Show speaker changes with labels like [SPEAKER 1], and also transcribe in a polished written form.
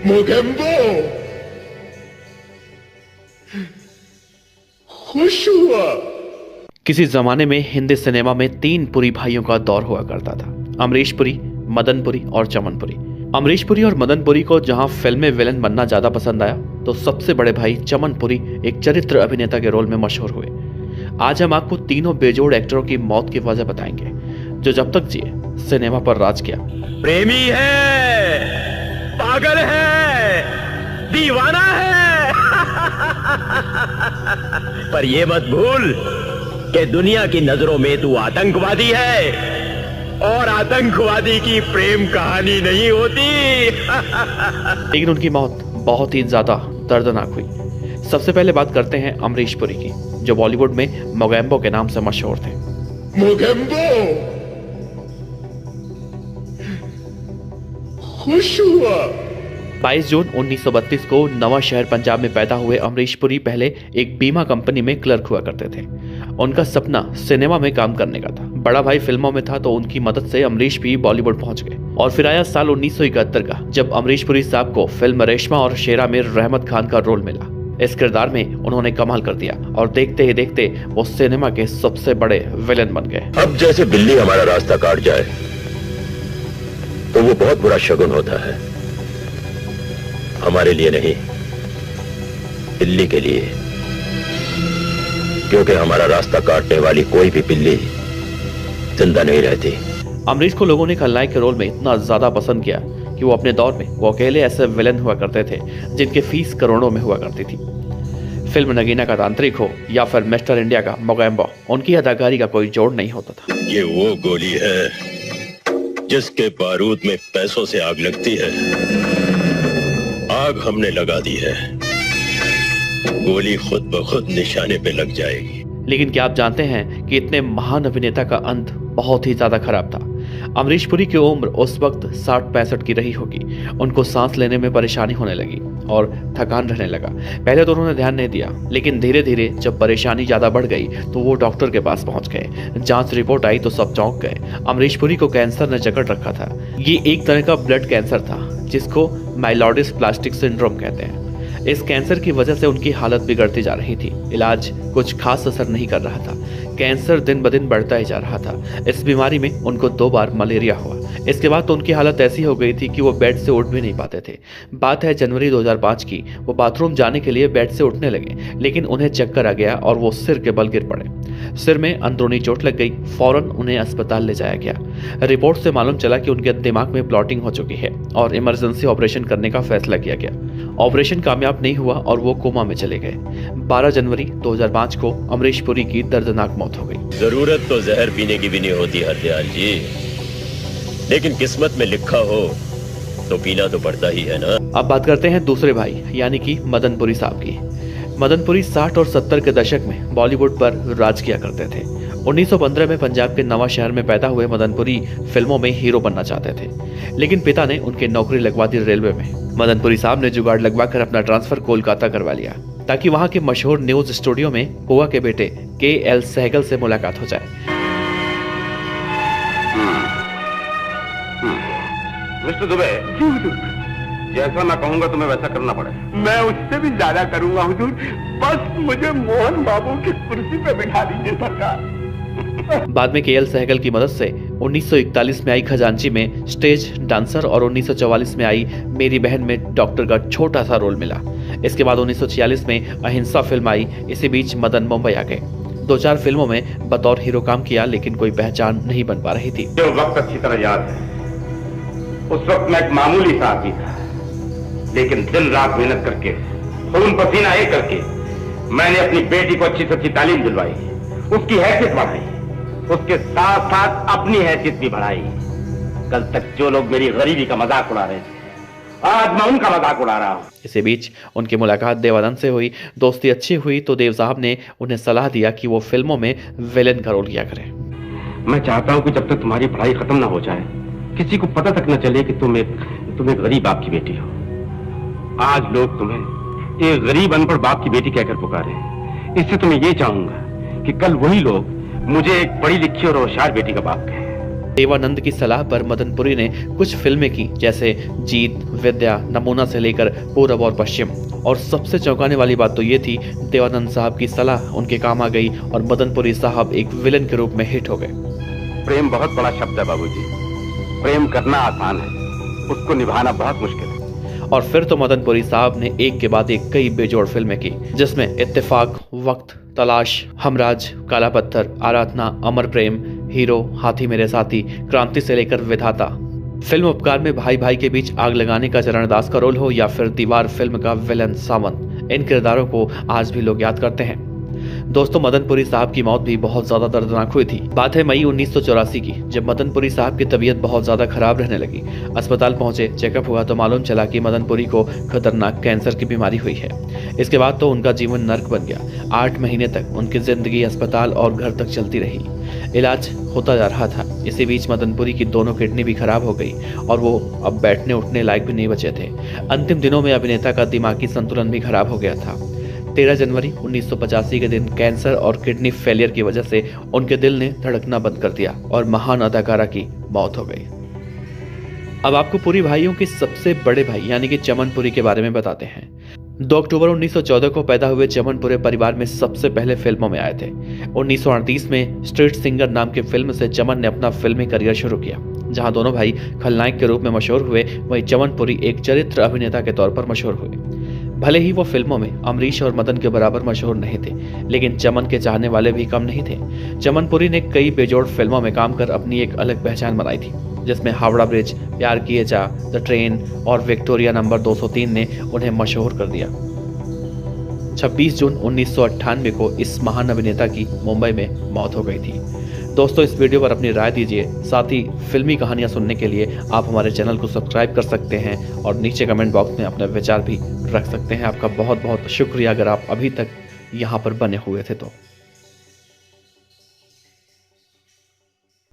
[SPEAKER 1] मोगेम्बो, खुश हुआ।
[SPEAKER 2] किसी जमाने में हिंदी सिनेमा में 3 पुरी भाइयों का दौर हुआ करता था, अमरीश पुरी, मदन पुरी और चमन पुरी। अमरीश पुरी और मदन पुरी को जहां फिल्म में विलन बनना ज्यादा पसंद आया, तो सबसे बड़े भाई चमन पुरी एक चरित्र अभिनेता के रोल में मशहूर हुए। आज हम आपको तीनों बेजोड़ एक्टरों की मौत की वजह बताएंगे, जो जब तक जिए सिनेमा पर राज किया।
[SPEAKER 3] प्रेमी है, पागल है, दीवाना है, पर ये मत भूल कि दुनिया की नजरों में तू आतंकवादी है, और आतंकवादी की प्रेम कहानी नहीं होती।
[SPEAKER 2] लेकिन उनकी मौत बहुत ही ज्यादा दर्दनाक हुई। सबसे पहले बात करते हैं अमरीश पुरी की, जो बॉलीवुड में मोगेम्बो के नाम से मशहूर थे।
[SPEAKER 1] मोगेम्बो, खुश हुआ।
[SPEAKER 2] 22 जून 1932 को नवा शहर पंजाब में पैदा हुए अमरीश पुरी पहले एक बीमा कंपनी में क्लर्क हुआ करते थे। उनका सपना सिनेमा में काम करने का था। बड़ा भाई फिल्मों में था, तो उनकी मदद से अमरीश भी बॉलीवुड पहुंच गए। और फिर आया साल 1971 का, जब अमरीश पुरी साहब को फिल्म रेशमा और शेरा में रहमत खान का रोल मिला। इस किरदार में उन्होंने कमाल कर दिया और देखते ही देखते वो सिनेमा के सबसे बड़े विलेन बन गए।
[SPEAKER 4] अब जैसे बिल्ली हमारा रास्ता काट जाए तो वो बहुत बुरा शगुन होता है, हमारे लिए नहीं, बिल्ली के लिए, क्योंकि हमारा रास्ता काटने वाली कोई भी बिल्ली जिंदा नहीं रहती।
[SPEAKER 2] अमरीश को लोगों ने खलनायक के रोल में इतना ज्यादा पसंद किया कि वो अपने दौर में वो अकेले ऐसे विलेन हुआ करते थे जिनके फीस करोड़ों में हुआ करती थी। फिल्म नगीना का तांत्रिक हो या फिर मिस्टर इंडिया का मोगेम्बो, उनकी अदाकारी का कोई जोड़ नहीं होता था।
[SPEAKER 4] ये वो गोली है जिसके बारूद में पैसों से आग लगती है। आग हमने लगा दी है, गोली खुद ब खुद निशाने पे लग जाएगी।
[SPEAKER 2] लेकिन क्या आप जानते हैं कि इतने महान अभिनेता का अंत बहुत ही ज्यादा खराब था। अमरीश पुरी की उम्र उस वक्त 60-65 की रही होगी। उनको सांस लेने में परेशानी होने लगी और थकान रहने लगा। पहले तो उन्होंने ध्यान नहीं दिया, लेकिन धीरे धीरे जब परेशानी ज्यादा बढ़ गई तो वो डॉक्टर के पास पहुंच गए। जांच रिपोर्ट आई तो सब चौंक गए। अमरीश पुरी को कैंसर ने जकड़ रखा था। ये एक तरह का ब्लड कैंसर था, जिसको माइलोडिस्प्लास्टिक सिंड्रोम कहते हैं। इस कैंसर की वजह से उनकी हालत बिगड़ती जा रही थी। इलाज कुछ खास असर नहीं कर रहा था। कैंसर दिन ब दिन बढ़ता ही जा रहा था। इस बीमारी में उनको 2 बार मलेरिया हुआ। इसके बाद तो उनकी हालत ऐसी हो गई थी कि वो बेड से उठ भी नहीं पाते थे। बात है जनवरी 2005 की। वो बाथरूम जाने के लिए बेड से उठने लगे, लेकिन उन्हें चक्कर आ गया और वो सिर के बल गिर पड़े। सिर में अंदरूनी चोट लग गई। फौरन उन्हें अस्पताल ले जाया गया। रिपोर्ट से मालूम चला कि उनके दिमाग में ब्लॉटिंग हो चुकी है और इमरजेंसी ऑपरेशन करने का फैसला किया गया। ऑपरेशन कामयाब नहीं हुआ और वो कोमा में चले गए। 12 जनवरी 2005 को अमरीश पुरी की दर्दनाक मौत हो गई।
[SPEAKER 4] जरूरत तो जहर पीने की भी नहीं होती हरदयाल जी, लेकिन किस्मत में लिखा हो तो पीना तो पड़ता ही है ना।
[SPEAKER 2] अब बात करते हैं दूसरे भाई यानी कि मदन पुरी साहब की। मदन पुरी 60 और 70 के दशक में बॉलीवुड पर राज किया करते थे। 1915 में पंजाब के नवा शहर में पैदा हुए मदन पुरी फिल्मों में हीरो बनना चाहते थे, लेकिन पिता ने उनकी नौकरी लगवा दी रेलवे में। मदन पुरी साहब ने जुगाड़ लगवाकर अपना ट्रांसफर कोलकाता करवा लिया, ताकि वहां के मशहूर न्यूज स्टूडियो में बुआ के बेटे KL सहगल से मुलाकात हो जाए।
[SPEAKER 5] मिस्टर दुबे, जैसा मैं कहूंगा तुम्हें वैसा करना पड़ेगा। मैं उससे भी ज्यादा करूंगा हुजूर, बस मुझे मोहन बाबू की कुर्सी पे बिठा दीजिए सरकार।
[SPEAKER 2] बाद में KL सहगल की मदद से 1941 में आई खजांची में स्टेज डांसर और 1944 में आई मेरी बहन में डॉक्टर का छोटा सा रोल मिला। इसके बाद 1946 में अहिंसा फिल्म आई। इसी बीच मदन मुंबई आ गए। 2-4 फिल्मों में बतौर हीरो काम किया, लेकिन कोई पहचान नहीं बन पा रही थी।
[SPEAKER 5] जो वक्त अच्छी तरह याद है, उस वक्त मैं एक मामूली सा आदमी था, लेकिन दिन रात मेहनत करके, खून पसीना एक करके मैंने अपनी बेटी को अच्छी से अच्छी तालीम दिलवाई, उसकी हैसियत बढ़ाई, उसके साथ साथ अपनी हैसियत भी बढ़ाई। कल तक जो लोग मेरी गरीबी का मजाक उड़ा रहे थे, आज मैं उनका मजाक उड़ा रहा हूं।
[SPEAKER 2] इसी बीच उनकी मुलाकात देवानंद से हुई। दोस्ती अच्छी हुई तो देव साहब ने उन्हें सलाह दिया कि वो फिल्मों में विलेन का रोल किया करें।
[SPEAKER 5] मैं चाहता हूं कि जब तक तुम्हारी पढ़ाई खत्म ना हो जाए, किसी को पता तक न चले कि तुम एक गरीब बाप की बेटी हो। आज लोग तुम्हें एक गरीब अनपढ़ बाप की बेटी कहकर पुकारे। इससे तो मैं ये चाहूंगा कि कल वही लोग मुझे एक पढ़ी लिखी और होशियार बेटी का बाप कहें।
[SPEAKER 2] देवानंद की सलाह पर मदनपुरी ने कुछ फिल्में की, जैसे जीत, विद्या, नमूना से लेकर पूरब और पश्चिम। और सबसे चौंकाने वाली बात तो ये थी, देवानंद साहब की सलाह उनके काम आ गई और मदनपुरी साहब एक विलन के रूप में हिट हो गए।
[SPEAKER 5] प्रेम बहुत बड़ा शब्द है बाबूजी। प्रेम करना आसान है, उसको निभाना बहुत मुश्किल है।
[SPEAKER 2] और फिर तो मदनपुरी साहब ने एक के बाद एक कई बेजोड़ फिल्में की, जिसमें इत्तेफाक, वक्त, तलाश, हमराज, काला पत्थर, आराधना, अमर प्रेम, हीरो, हाथी मेरे साथी, क्रांति से लेकर विधाता। फिल्म उपकार में भाई भाई के बीच आग लगाने का चरणदास का रोल हो या फिर दीवार फिल्म का विलन सावंत, इन किरदारों को आज भी लोग याद करते हैं। दोस्तों, मदनपुरी साहब की मौत भी बहुत ज्यादा दर्दनाक हुई थी। बात है मई 1984 की, जब मदनपुरी साहब की तबीयत बहुत ज्यादा खराब रहने लगी। अस्पताल पहुंचे, चेकअप हुआ तो मालूम चला कि मदनपुरी को खतरनाक कैंसर की बीमारी हुई है। इसके बाद तो उनका जीवन नर्क बन गया। 8 महीने तक उनकी जिंदगी अस्पताल और घर तक चलती रही। इलाज होता जा रहा था। इसी बीच मदनपुरी की दोनों किडनी भी खराब हो गई और वो अब बैठने उठने लायक भी नहीं बचे थे। अंतिम दिनों में अभिनेता का दिमागी संतुलन भी खराब हो गया था। 13 जनवरी 1985 के दिन कैंसर और किडनी फेलियर की वजह से उनके दिल ने धड़कना बंद कर दिया और महान अदाकारा की मौत हो गई। अब आपको पुरी भाइयों के सबसे बड़े भाई यानी कि चमन पुरी के बारे में बताते हैं। 2 अक्टूबर 1914 को पैदा हुए चमन पुरी परिवार में सबसे पहले फिल्मों में आए थे। 1938 में स्ट्रीट सिंगर नाम की फिल्म से चमन ने अपना फिल्मी करियर शुरू किया। जहां दोनों भाई खलनायक के रूप में मशहूर हुए, वहीं चमन पुरी एक चरित्र अभिनेता के तौर पर मशहूर हुए। भले ही वो फिल्मों में अमरीश और मदन के बराबर मशहूर नहीं थे, लेकिन चमन के चाहने वाले भी कम नहीं थे। चमन पुरी ने कई बेजोड़ फिल्मों में काम कर अपनी एक अलग पहचान बनाई थी, जिसमें हावड़ा ब्रिज, प्यार किए जा, द ट्रेन और विक्टोरिया नंबर 203 ने उन्हें मशहूर कर दिया। 26 जून 1998 को इस महान अभिनेता की मुंबई में मौत हो गई थी। दोस्तों, इस वीडियो पर अपनी राय दीजिए। साथ ही फिल्मी कहानियां सुनने के लिए आप हमारे चैनल को सब्सक्राइब कर सकते हैं और नीचे कमेंट बॉक्स में अपने विचार भी रख सकते हैं। आपका बहुत बहुत शुक्रिया अगर आप अभी तक यहाँ पर बने हुए थे तो।